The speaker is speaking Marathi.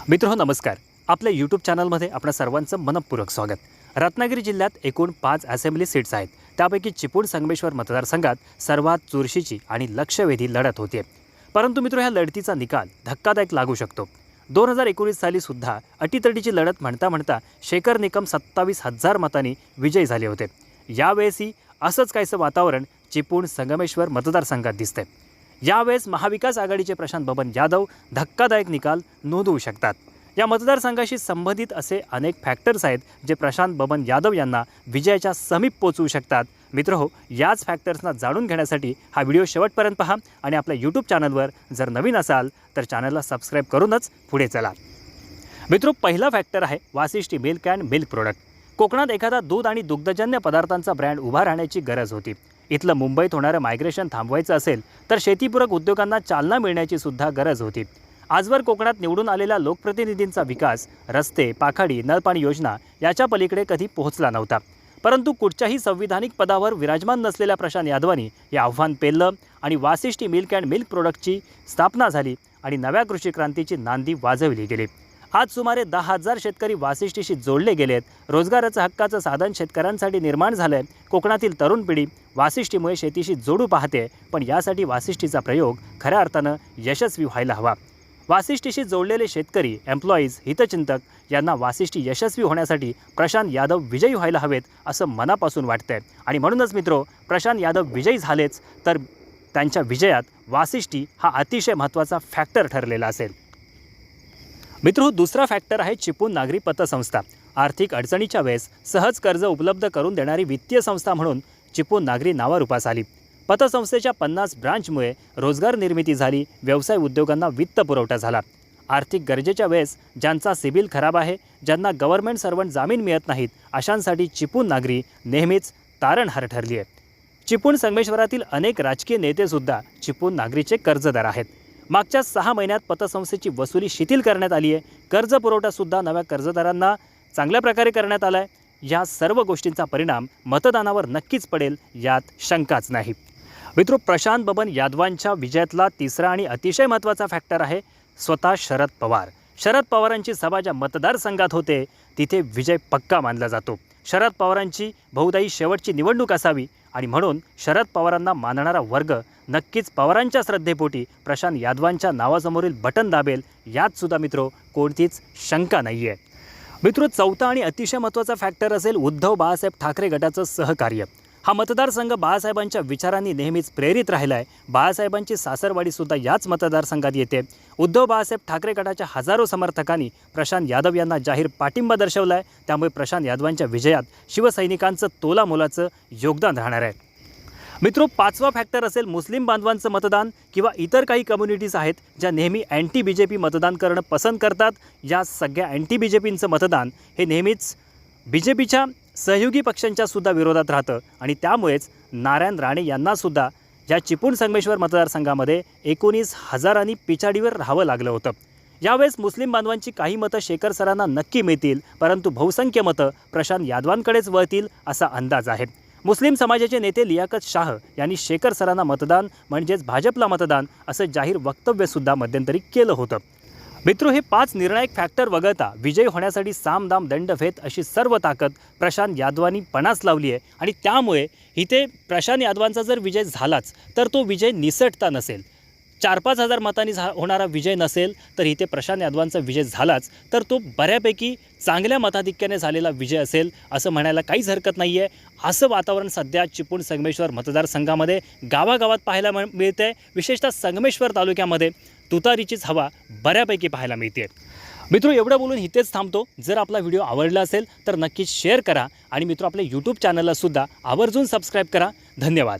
मित्र नमस्कार. आपल्या यूट्यूब चॅनलमध्ये आपल्या सर्वांचं मनपूर्वक स्वागत. रत्नागिरी जिल्ह्यात एकूण 5 असेंब्ली सीट्स आहेत. त्यापैकी चिपळूण संगमेश्वर मतदारसंघात सर्वात चुरशीची आणि लक्षवेधी लढत होती. परंतु मित्र ह्या लढतीचा निकाल धक्कादायक लागू शकतो. 2019 साली सुद्धा अटीतटीची लढत म्हणता शेखर निकम 27,000 मतांनी विजयी झाले होते. यावेळेसही असंच काहीसं वातावरण चिपळूण संगमेश्वर मतदारसंघात दिसतंय. यावेळेस महाविकास आघाडीचे प्रशांत बबन यादव धक्कादायक निकाल नोंदवू शकतात. या मतदारसंघाशी संबंधित असे अनेक फॅक्टर्स आहेत जे प्रशांत बबन यादव यांना विजयाच्या समीप पोहोचवू शकतात. मित्रहो, याच फॅक्टर्सना जाणून घेण्यासाठी हा व्हिडिओ शेवटपर्यंत पहा आणि आपल्या यूट्यूब चॅनलवर जर नवीन असाल तर चॅनलला सबस्क्राईब करूनच पुढे चला. मित्रो, पहिला फॅक्टर आहे Vashishti milk and milk product. कोकणात एखादा दूध आणि दुग्धजन्य पदार्थांचा ब्रँड उभा राहण्याची गरज होती. इथलं मुंबईत होणारं मायग्रेशन थांबवायचं असेल तर शेतीपूरक उद्योगांना चालना मिळण्याची सुद्धा गरज होती. आजवर कोकणात निवडून आलेल्या लोकप्रतिनिधींचा विकास, रस्ते, पाखाडी, नळपाणी योजना याच्या पलीकडे कधी पोहोचला नव्हता. परंतु कुठच्याही संविधानिक पदावर विराजमान नसलेल्या प्रशांत यादवांनी हे आव्हान पेललं आणि वासिष्ठी मिल्क अँड मिल्क प्रोडक्टची स्थापना झाली आणि नव्या कृषी क्रांतीची नांदी वाजवली गेली. आज सुमारे 10,000 शेतकरी वासिष्ठीशी जोडले गेलेत. रोजगाराचं हक्काचं साधन शेतकऱ्यांसाठी निर्माण झालंय. कोकणातील तरुण पिढी वासिष्ठीमुळे शेतीशी जोडू पाहते, पण यासाठी वासिष्ठीचा प्रयोग खऱ्या अर्थानं यशस्वी व्हायला हवा. वासिष्ठीशी जोडलेले शेतकरी, एम्प्लॉईज, हितचिंतक यांना वासिष्ठी यशस्वी होण्यासाठी प्रशांत यादव विजयी व्हायला हवेत असं मनापासून वाटतंय. आणि म्हणूनच मित्रो, प्रशांत यादव विजयी झालेच तर त्यांच्या विजयात वासिष्ठी हा अतिशय महत्त्वाचा फॅक्टर ठरलेला असेल. मित्रो, दुसरा फॅक्टर आहे चिपळूण नागरी पतसंस्था. आर्थिक अडचणीच्या वेळेस सहज कर्ज उपलब्ध करून देणारी वित्तीय संस्था म्हणून चिपळूण नागरी नावारूपास आली. पतसंस्थेच्या 50 ब्रांचमुळे रोजगार निर्मिती झाली, व्यवसाय उद्योगांना वित्त पुरवठा झाला. आर्थिक गरजेच्या वेळेस ज्यांचा सिबिल खराब आहे, ज्यांना गव्हर्नमेंट सर्वंट जामीन मिळत नाहीत, अशांसाठी चिपळूण नागरी नेहमीच तारणहार ठरली आहे. चिपळूण संगमेश्वरातील अनेक राजकीय नेतेसुद्धा चिपळूण नागरीचे कर्जदार आहेत. मागच्या 6 महिन्यात पतसंस्थेची वसुली शिथिल करण्यात आली आहे. कर्ज पुरवठासुद्धा नव्या कर्जदारांना चांगल्या प्रकारे करण्यात आला आहे. या सर्व गोष्टींचा परिणाम मतदानावर नक्कीच पडेल, यात शंकाच नाही. मित्रो, प्रशांत बबन यादवांच्या विजयातला तिसरा आणि अतिशय महत्त्वाचा फॅक्टर आहे स्वतः शरद पवार. शरद पवारांची सभा ज्या मतदारसंघात होते तिथे विजय पक्का मानला जातो. शरद पवारांची बहुधा ही शेवटची निवडणूक असावी आणि म्हणून शरद पवारांना मानणारा वर्ग नक्कीच पवारांच्या श्रद्धेपोटी प्रशांत यादवांच्या नावासमोरील बटन दाबेल, यात सुद्धा मित्रो कोणतीच शंका नाही आहे. मित्रो, चौथा आणि अतिशय महत्त्वाचा फॅक्टर असेल उद्धव बाळासाहेब ठाकरे गटाचं सहकार्य. हा मतदारसंघ बाळासाहेबांच्या विचारांनी नेहमीच प्रेरित राहिला आहे. बाळासाहेबांची सासरवाडीसुद्धा याच मतदारसंघात येते. उद्धव बाळासाहेब ठाकरे गटाच्या हजारो समर्थकांनी प्रशांत यादव यांना जाहीर पाठिंबा दर्शवला आहे. त्यामुळे प्रशांत यादवांच्या विजयात शिवसैनिकांचं तोलामोलाचं योगदान राहणार आहे. मित्रो, पाचवा फॅक्टर असेल मुस्लिम बांधवांचं मतदान किंवा इतर काही कम्युनिटीज आहेत ज्या नेहमी अँटी BJP मतदान करणं पसंत करतात. या सगळ्या अँटी BJPचं मतदान हे नेहमीच BJPच्या सहयोगी पक्षांच्या सुद्धा विरोधात राहतं आणि त्यामुळेच नारायण राणे यांनासुद्धा या चिपळूण संगमेश्वर मतदारसंघामध्ये 19,000 पिछाडीवर राहावं लागलं होतं. यावेळेस मुस्लिम बांधवांची काही मतं शेखर सरांना नक्की मिळतील, परंतु बहुसंख्य मतं प्रशांत यादवांकडेच वळतील असा अंदाज आहे. मुस्लिम समाजाचे नेते लियाकत शाह यांनी शेखर सरांना मतदान म्हणजेच भाजपला मतदान असं जाहीर वक्तव्यसुद्धा मध्यंतरी केलं होतं. मित्रो, हे 5 निर्णायक फॅक्टर वगळता विजयी होण्यासाठी साम दाम दंडभेद अशी सर्व ताकद प्रशांत यादवांनी पणास लावली आहे आणि त्यामुळे इथे प्रशांत यादवांचा जर विजय झालाच तर तो विजय निसटता नसेल. 4-5 हजार मतांनी होणारा विजय नसेल तर इथे प्रशांत यादवांचा विजय झालाच तर तो बऱ्यापैकी चांगल्या मताधिक्याने झालेला विजय असेल असं म्हणायला काहीच हरकत नाही आहे. असं वातावरण सध्या चिपळूण संगमेश्वर मतदारसंघामध्ये गावागावात पाहायला मिळतं आहे. विशेषतः संगमेश्वर तालुक्यामध्ये तुतारीचीच हवा बऱ्यापैकी पाहायला मिळते. मित्रो, एवढं बोलून इथेच थांबतो. जर आपला व्हिडिओ आवडला असेल तर नक्कीच शेअर करा आणि मित्रो आपल्या यूट्यूब चॅनललासुद्धा आवर्जून सबस्क्राईब करा. धन्यवाद.